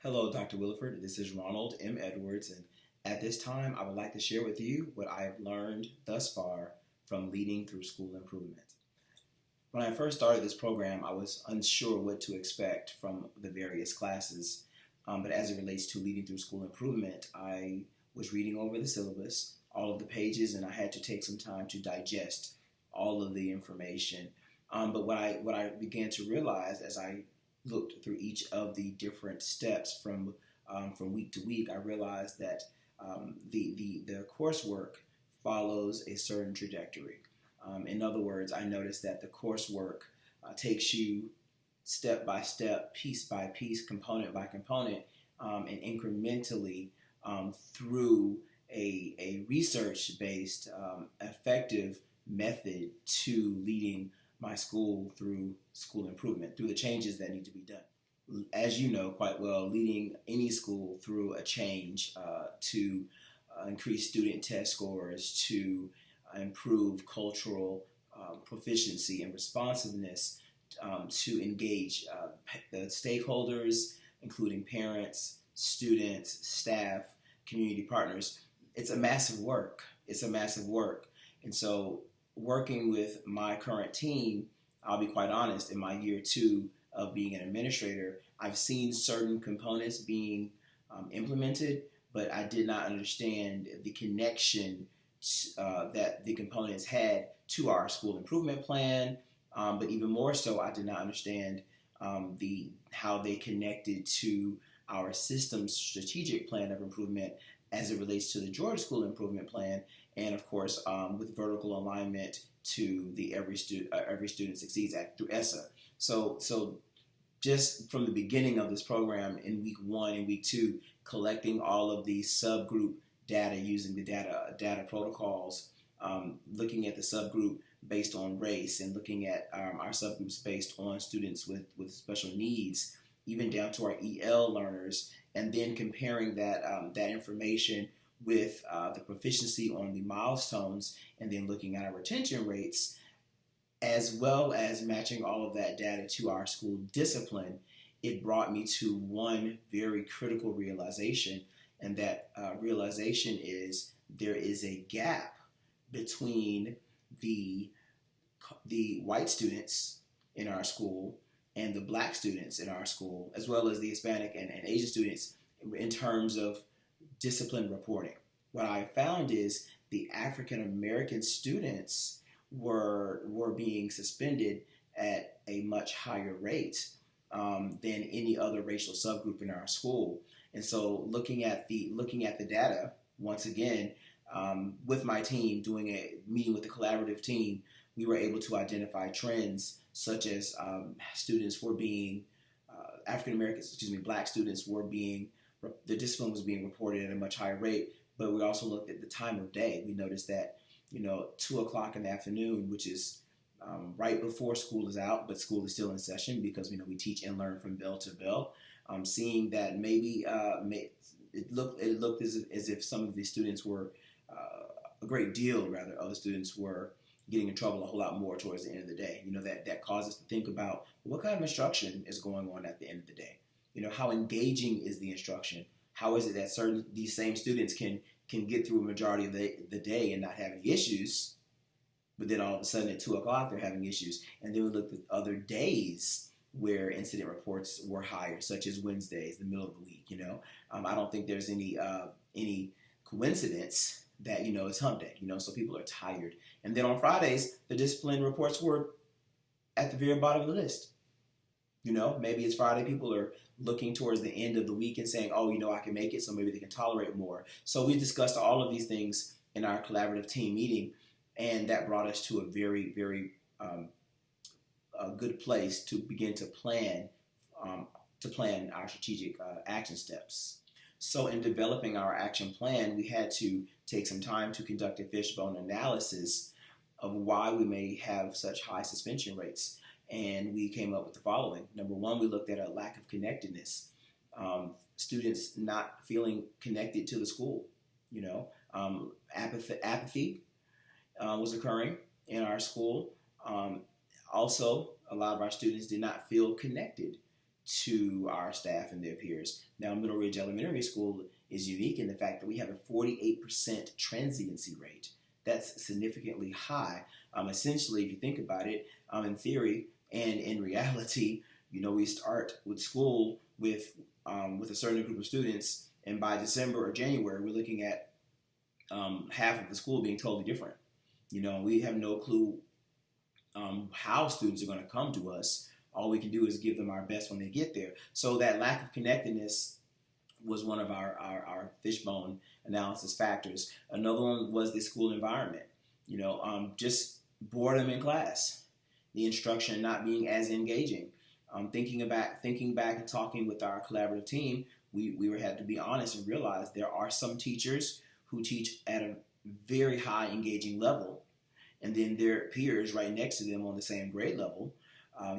Hello, Dr. Williford. This is Ronald M. Edwards, and at this time, I would like to share with you what I have learned thus far from leading through school improvement. When I first started this program, I was unsure what to expect from the various classes, but as it relates to leading through school improvement, I was reading over the syllabus, all of the pages, and I had to take some time to digest all of the information. But what I began to realize as I looked through each of the different steps from week to week, I realized that the coursework follows a certain trajectory. In other words, I noticed that the coursework takes you step by step, piece by piece, component by component, and incrementally through a research-based, effective method to leading my school through school improvement, through the changes that need to be done. As you know quite well, leading any school through a change to increase student test scores, to improve cultural proficiency and responsiveness, to engage the stakeholders, including parents, students, staff, community partners. It's a massive work. It's a massive work. And so working with my current team, I'll be quite honest, in my year two of being an administrator, I've seen certain components being implemented, but I did not understand the connection that the components had to our school improvement plan. But even more so, I did not understand how they connected to our system's strategic plan of improvement as it relates to the Georgia School Improvement Plan, and of course with vertical alignment to the Every Student Succeeds Act through ESSA. So just from the beginning of this program in week one and week two, collecting all of these subgroup data using the data protocols, looking at the subgroup based on race and looking at our subgroups based on students with special needs, even down to our EL learners, and then comparing that information with the proficiency on the milestones, and then looking at our retention rates, as well as matching all of that data to our school discipline. It brought me to one very critical realization, and that realization is there is a gap between the white students in our school and the black students in our school, as well as the Hispanic and Asian students, in terms of discipline reporting. What I found is the African American students were being suspended at a much higher rate than any other racial subgroup in our school. And so looking at the data once again, with my team, doing a meeting with the collaborative team, we were able to identify trends such as students were being African Americans, black students were being, the discipline was being reported at a much higher rate. But we also looked at the time of day. We noticed that 2 o'clock in the afternoon, which is right before school is out, but school is still in session because we teach and learn from bell to bell. Seeing that maybe it looked as if some of the students were a great deal rather other students were getting in trouble a whole lot more towards the end of the day. That caused us to think about what kind of instruction is going on at the end of the day. How engaging is the instruction? How is it that these same students can get through a majority of the day and not have any issues, but then all of a sudden at 2 o'clock they're having issues? And then we looked at other days where incident reports were higher, such as Wednesdays, the middle of the week. I don't think there's any coincidence that it's hump day. So people are tired. And then on Fridays, the discipline reports were at the very bottom of the list. Maybe it's Friday, people are looking towards the end of the week and saying, oh, I can make it, so maybe they can tolerate more. So we discussed all of these things in our collaborative team meeting, and that brought us to a very, very good place to begin to plan our strategic action steps. So in developing our action plan, we had to take some time to conduct a fishbone analysis of why we may have such high suspension rates. And we came up with the following. Number one, we looked at a lack of connectedness. Students not feeling connected to the school. Apathy was occurring in our school. Also, a lot of our students did not feel connected to our staff and their peers. Now, Middle Ridge Elementary School is unique in the fact that we have a 48% transiency rate. That's significantly high. Essentially, if you think about it, in theory and in reality, we start with school with a certain group of students, and by December or January, we're looking at half of the school being totally different. We have no clue how students are going to come to us. All we can do is give them our best when they get there. So that lack of connectedness was one of our fishbone analysis factors. Another one was the school environment. Just boredom in class, the instruction not being as engaging. Thinking back and talking with our collaborative team, we had to be honest and realize there are some teachers who teach at a very high engaging level, and then their peers right next to them on the same grade level.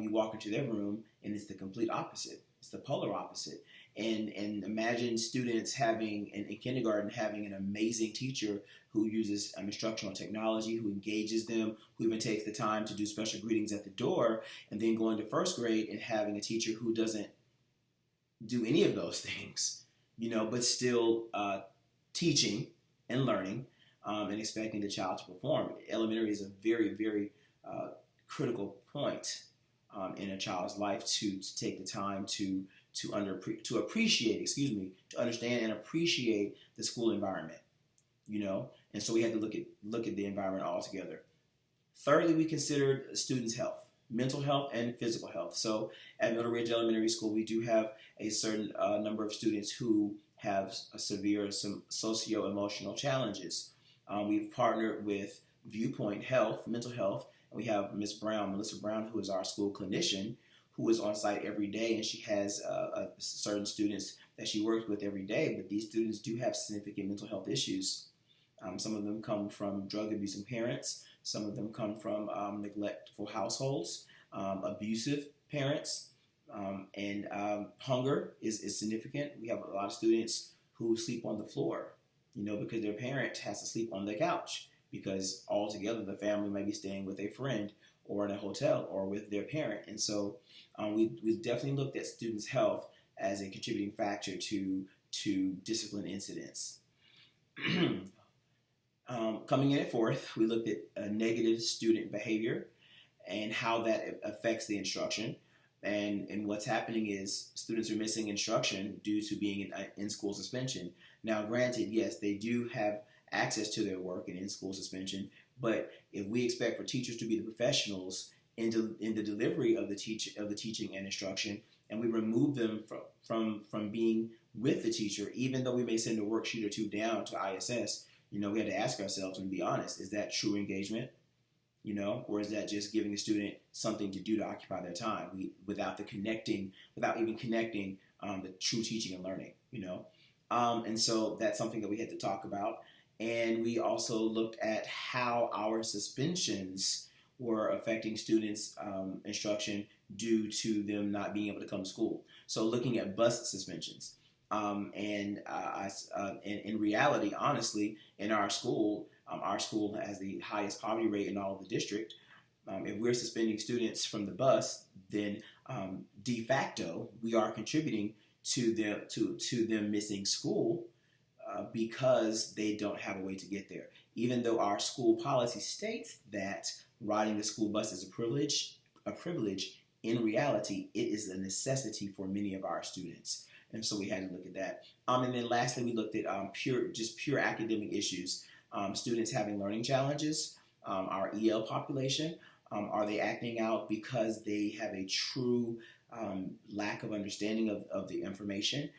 You walk into their room and it's the complete opposite. It's the polar opposite. And imagine students in kindergarten having an amazing teacher who uses instructional technology, who engages them, who even takes the time to do special greetings at the door, and then going to first grade and having a teacher who doesn't do any of those things, but still teaching and learning and expecting the child to perform. Elementary is a very, very critical point in a child's life to take the time to understand and appreciate the school environment, and so we had to look at the environment altogether. Thirdly, we considered students' health, mental health and physical health. So at Middle Ridge Elementary School, we do have a certain number of students who have some socio-emotional challenges. We've partnered with Viewpoint Health, Mental Health, and we have Melissa Brown, who is our school clinician, who is on site every day, and she has certain students that she works with every day, but these students do have significant mental health issues. Some of them come from drug-abusing parents. Some of them come from neglectful households, abusive parents, and hunger is significant. We have a lot of students who sleep on the floor, because their parent has to sleep on the couch, because altogether the family might be staying with a friend or in a hotel or with their parent. And so we definitely looked at students' health as a contributing factor to discipline incidents. Coming in at fourth, we looked at negative student behavior and how that affects the instruction. And what's happening is students are missing instruction due to being in school suspension. Now, granted, yes, they do have access to their work and in-school suspension, but if we expect for teachers to be the professionals in the delivery of the teaching and instruction, and we remove them from being with the teacher, even though we may send a worksheet or two down to ISS, we have to ask ourselves and be honest: is that true engagement? Or is that just giving the student something to do to occupy their time, without even connecting the true teaching and learning? And so that's something that we had to talk about. And we also looked at how our suspensions were affecting students' instruction due to them not being able to come to school. So looking at bus suspensions. And in reality, honestly, in our school has the highest poverty rate in all of the district. If we're suspending students from the bus, then de facto we are contributing to them missing school because they don't have a way to get there. Even though our school policy states that riding the school bus is a privilege, in reality, it is a necessity for many of our students. And so we had to look at that. And then lastly, we looked at pure academic issues. Students having learning challenges, our EL population, are they acting out because they have a true lack of understanding of the information?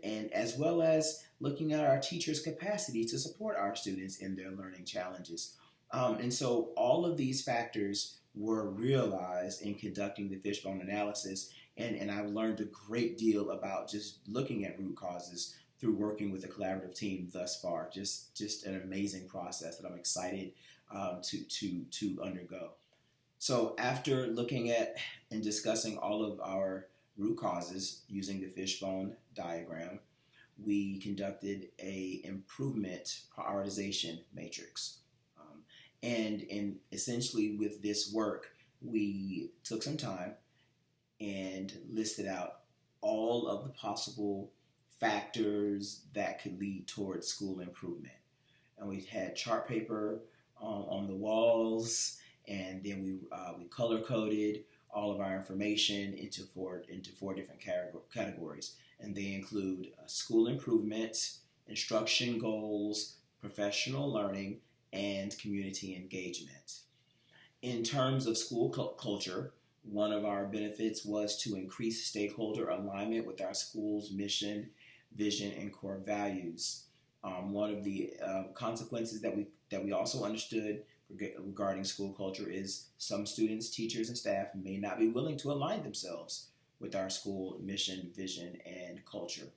And as well as looking at our teachers' capacity to support our students in their learning challenges. And so all of these factors were realized in conducting the fishbone analysis, and I've learned a great deal about just looking at root causes through working with a collaborative team thus far. Just an amazing process that I'm excited to undergo. So after looking at and discussing all of our root causes using the fishbone diagram, we conducted a improvement prioritization matrix. And essentially with this work, we took some time and listed out all of the possible factors that could lead towards school improvement. And we had chart paper on the walls, and then we color coded all of our information into four different categories, and they include school improvement, instruction goals, professional learning, and community engagement. In terms of school culture, one of our benefits was to increase stakeholder alignment with our school's mission, vision, and core values. One of the consequences that we also understood regarding school culture is some students, teachers, and staff may not be willing to align themselves with our school mission, vision, and culture.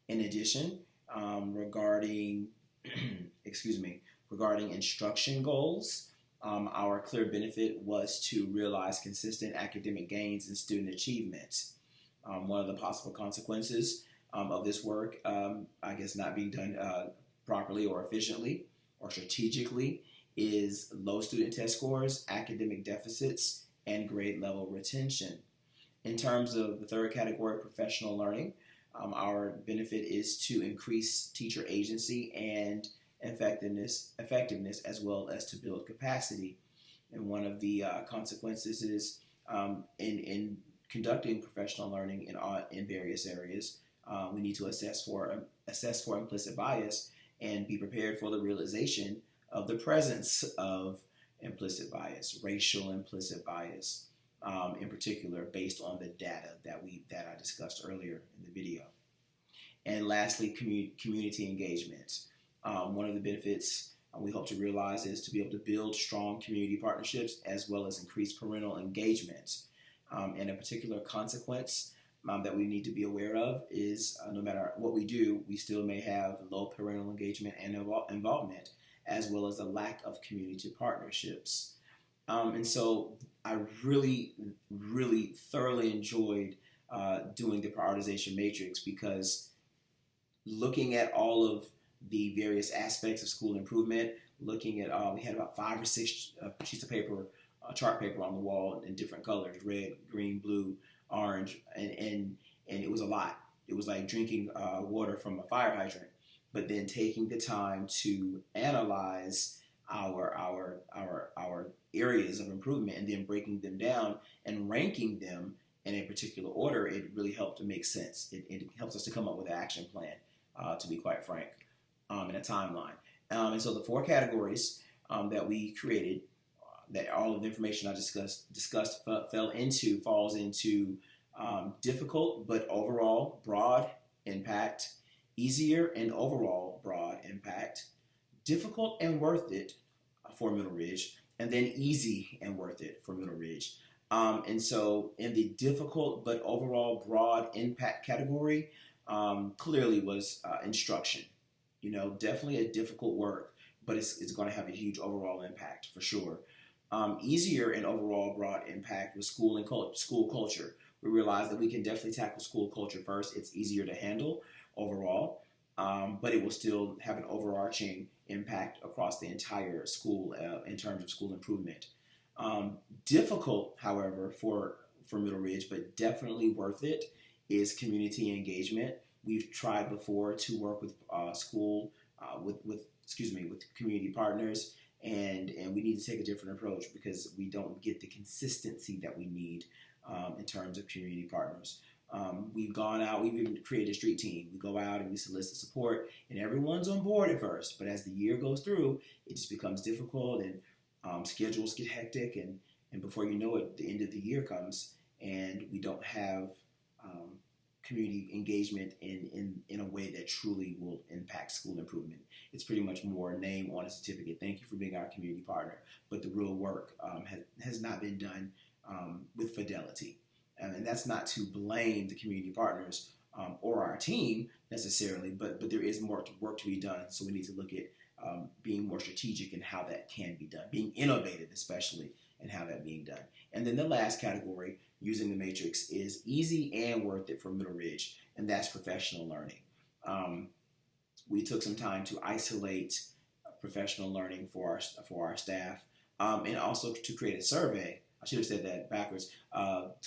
In addition, regarding regarding instruction goals, our clear benefit was to realize consistent academic gains and student achievements. One of the possible consequences of this work, I guess not being done properly or efficiently or strategically, is low student test scores, academic deficits, and grade level retention. In terms of the third category, professional learning, our benefit is to increase teacher agency and effectiveness, as well as to build capacity. And one of the consequences is in conducting professional learning in various areas, we need to assess for implicit bias and be prepared for the realization of the presence of implicit bias, racial implicit bias, in particular, based on the data that I discussed earlier in the video. And lastly, community engagement. One of the benefits we hope to realize is to be able to build strong community partnerships as well as increase parental engagement. And a particular consequence that we need to be aware of is no matter what we do, we still may have low parental engagement and involvement, as well as a lack of community partnerships. And so I really, really thoroughly enjoyed doing the prioritization matrix, because looking at all of the various aspects of school improvement, looking at, we had about 5 or 6 sheets of paper, chart paper on the wall in different colors, red, green, blue, orange, and it was a lot. It was like drinking water from a fire hydrant. But then taking the time to analyze our areas of improvement and then breaking them down and ranking them in a particular order, it really helped to make sense. It helps us to come up with an action plan, to be quite frank, and a timeline. And so the 4 categories that we created, that all of the information I discussed falls into difficult but overall broad impact, easier and overall broad impact, difficult and worth it for Middle Ridge, and then easy and worth it for Middle Ridge. And so in the difficult but overall broad impact category, clearly was instruction. Definitely a difficult work, but it's going to have a huge overall impact for sure. Easier and overall broad impact was school culture. We realized that we can definitely tackle school culture first. It's easier to handle overall, but it will still have an overarching impact across the entire school in terms of school improvement. Difficult, however, for Middle Ridge, but definitely worth it, is community engagement. We've tried before to work with with community partners, and we need to take a different approach because we don't get the consistency that we need in terms of community partners. We've gone out, we've even created a street team. We go out and we solicit support, and everyone's on board at first, but as the year goes through, it just becomes difficult, and schedules get hectic, and before you know it, the end of the year comes, and we don't have community engagement in a way that truly will impact school improvement. It's pretty much more name on a certificate. Thank you for being our community partner, but the real work has not been done with fidelity. And that's not to blame the community partners or our team necessarily, but there is more work to be done. So we need to look at being more strategic in how that can be done, being innovative especially in how that being done. And then the last category, using the matrix, is easy and worth it for Middle Ridge, and that's professional learning. We took some time to isolate professional learning for our staff, and also to create a survey I should have said that backwards,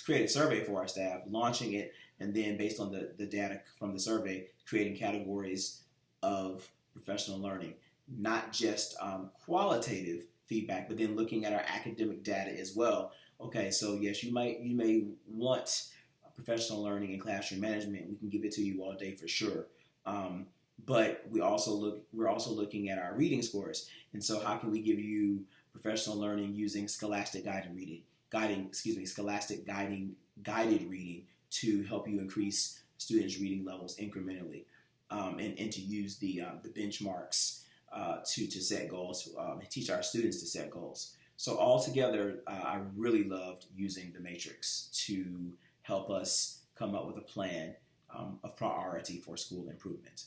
create a survey for our staff, launching it, and then based on the data from the survey, creating categories of professional learning, not just qualitative feedback, but then looking at our academic data as well. Okay, so yes, you may want professional learning and classroom management. We can give it to you all day for sure. But we're also looking at our reading scores, and so how can we give you professional learning using scholastic guided reading to help you increase students' reading levels incrementally, and to use the benchmarks to set goals, and teach our students to set goals. So altogether, I really loved using the matrix to help us come up with a plan of priority for school improvement.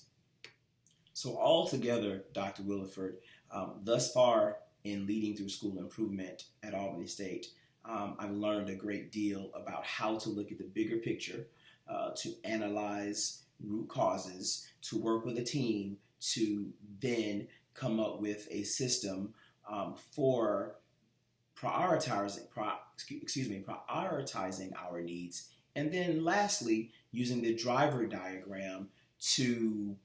So altogether, Dr. Williford, thus far in leading through school improvement at Albany State, I've learned a great deal about how to look at the bigger picture, to analyze root causes, to work with a team, to then come up with a system for prioritizing our needs, and then lastly, using the driver diagram to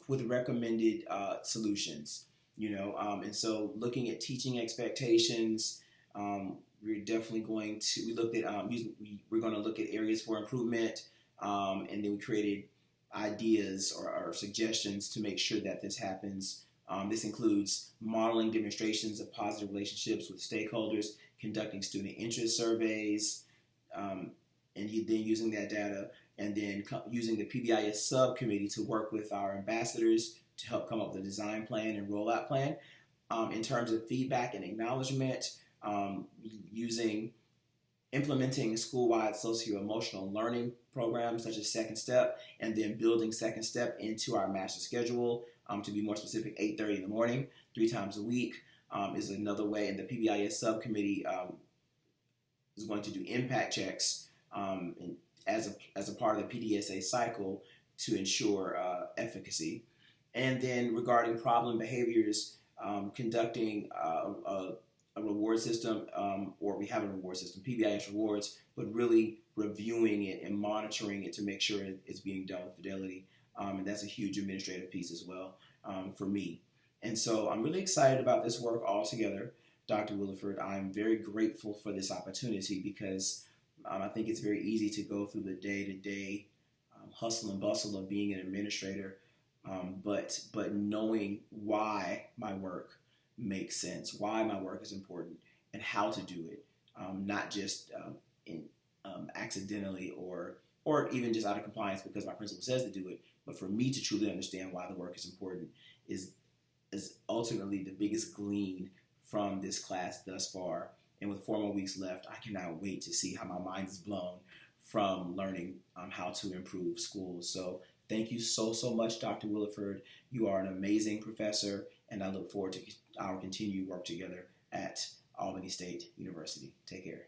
with recommended solutions. And so looking at teaching expectations, we're definitely going to we're going to look at areas for improvement, and then we created ideas or suggestions to make sure that this happens. This includes modeling demonstrations of positive relationships with stakeholders, conducting student interest surveys, and then using that data, and then using the PBIS subcommittee to work with our ambassadors to help come up with a design plan and rollout plan. In terms of feedback and acknowledgement, implementing school-wide socio-emotional learning programs such as Second Step, and then building Second Step into our master schedule. To be more specific, 8:30 in the morning, 3 times a week, is another way. And the PBIS subcommittee is going to do impact checks as a part of the PDSA cycle to ensure efficacy. And then regarding problem behaviors, conducting a reward system, or we have a reward system, PBIS rewards, but really reviewing it and monitoring it to make sure it's being done with fidelity. And that's a huge administrative piece as well for me. And so I'm really excited about this work altogether, Dr. Williford. I'm very grateful for this opportunity because I think it's very easy to go through the day-to-day hustle and bustle of being an administrator, but knowing why my work makes sense, why my work is important, and how to do it, not just accidentally or even just out of compliance because my principal says to do it, but for me to truly understand why the work is important is ultimately the biggest glean from this class thus far. And with 4 more weeks left, I cannot wait to see how my mind is blown from learning how to improve schools. So thank you so much, Dr. Williford. You are an amazing professor, and I look forward to our continued work together at Albany State University. Take care.